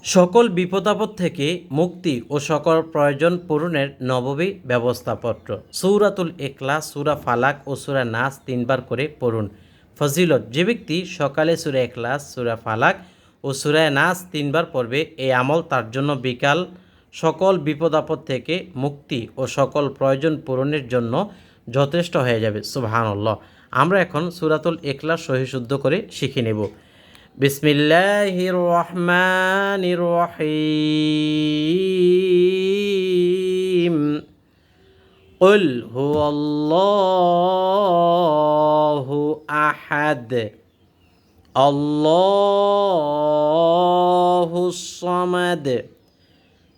সকল বিপদাপদ থেকে মুক্তি ও সকল প্রয়োজন পূরণের নববী ব্যবস্থাপত্র। সূরাতুল ইখলাস, সূরা ফালাক ও সূরা নাস 3 বার করে পড়ুন। ফজিলত: যে ব্যক্তি সকালে সূরা ইখলাস, সূরা ফালাক ও সূরা নাস 3 বার পড়বে, এই আমল তার জন্য বিকাল সকল বিপদাপদ থেকে মুক্তি ও সকল প্রয়োজন পূরণের জন্য যথেষ্ট হয়ে যাবে। সুবহানাল্লাহ। আমরা এখন সূরাতুল ইখলাস সহি শুদ্ধ করে শিখে নেব। বিসমিল্লাহির রহমানির রহিম। কুল হুয়াল্লাহু আহাদ, আল্লাহুস সামাদ,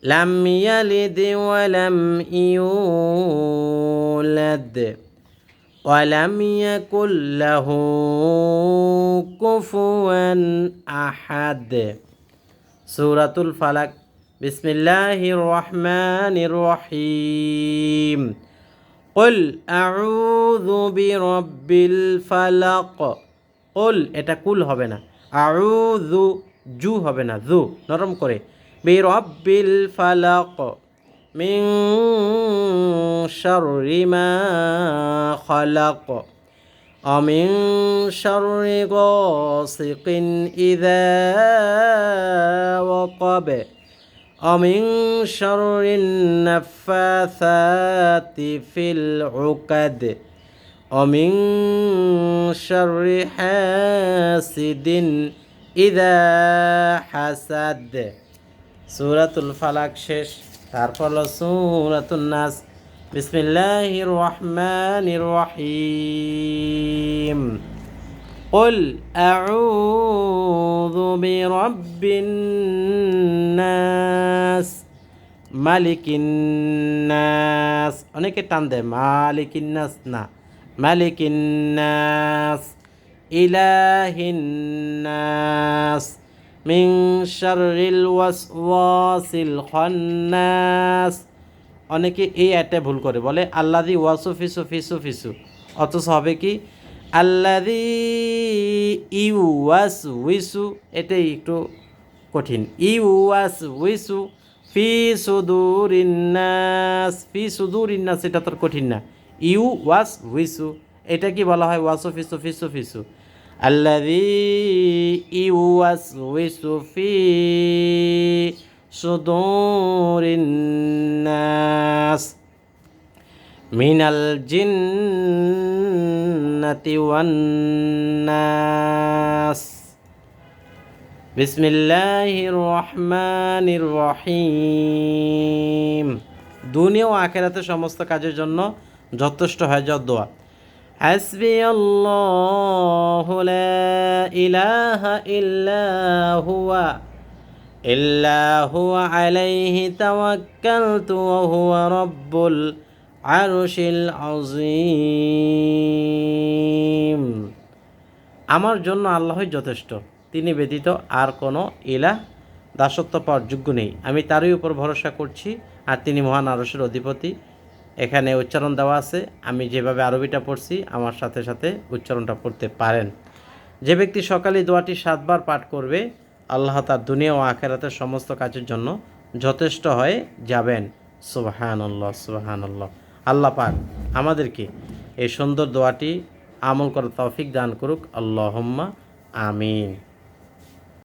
লাম ইয়ালিদ ওয়া লাম ইউলাদ ওয়ালাম ইয়াকুল লাহু কুফুয়ান আহাদ। সূরাতুল ফালাক। বিসমিল্লাহির রহমানির রহিম। কুল আউযু বিরাব্বিল ফালাক। কুল, এটা কুল হবে না, আউযু, জু হবে না, জু নরম করে, বিরাব্বিল ফালাক, মিন শাররি মা খালাক, মিন শাররি গাসিকিন ইযা ওয়াকাব, মিন শাররিন নাফাসাতি ফিল উকাদ, মিন শাররি হাসিদিন ইযা হাসাদ। সূরাতুল ফালাক শেষ। তারপর হলো সূরাতুন নাস। বিসমিল্লাহির রহমানির রহিম। কুল আউযু বিরাব্বিন নাস, মালিকিন নাস, অনেকে টান দেয়, মালিকিন নাস না, মালিকিন নাস, ইলাহিন নাস, মিন শাররিল ওয়াসওয়াসিল খান্নাস। অনেকে এই একটা ভুল করে, বলে আল্লাযী ওয়াসফিসু ফিসু ফিসু, অথচ হবে কি আল্লাযী ইউওয়াসউইসু, এটাই একটু কঠিন। ইউওয়াসউইসু ফি সুদুরিন নাস, ফি সুদুরিন নাস, এটা তোর কঠিন না। ইউওয়াসউইসু, এটা কি বলা হয়? ওয়াসফিসু ফিসু ফিসু। আল্লাযী ইউওয়াসউইসু ফি সুদুরিন নাস মিনাল জিন্নাতি ওয়ান নাস। বিসমিল্লাহির রহমানির রহিম। দুনিয়া ও আখিরাতে সমস্ত কাজের জন্য যথেষ্ট হয়ে যাওয়া দোয়া। হাসবিয়াল্লাহু লা ইলাহা ইল্লা হুয়া আলাইহি তাওয়াক্কালতু ওয়া হুয়া রাব্বুল আরশিল আযীম। আমার জন্য আল্লাহই যথেষ্ট, তিনি ব্যতীত আর কোনো ইলাহ দাসত্ব পাওয়ার যোগ্য নেই। আমি তারই উপর ভরসা করছি, আর তিনি মহান আরশের অধিপতি। এখানে উচ্চারণ দেওয়া আছে, আমি যেভাবে আরবিটা পড়ছি আমার সাথে সাথে উচ্চারণটা পড়তে পারেন। যে ব্যক্তি সকালে দোয়াটি 7 বার পাঠ করবে, আল্লাহ তার দুনিয়া ও আখিরাতের সমস্ত কাজের জন্য যথেষ্ট হয়ে যাবেন। সুবহানাল্লাহ, সুবহানাল্লাহ। আল্লাহ পাক আমাদেরকে এই সুন্দর দোয়াটি আমল করার তৌফিক দান করুক। আল্লাহুম্মা আমিন।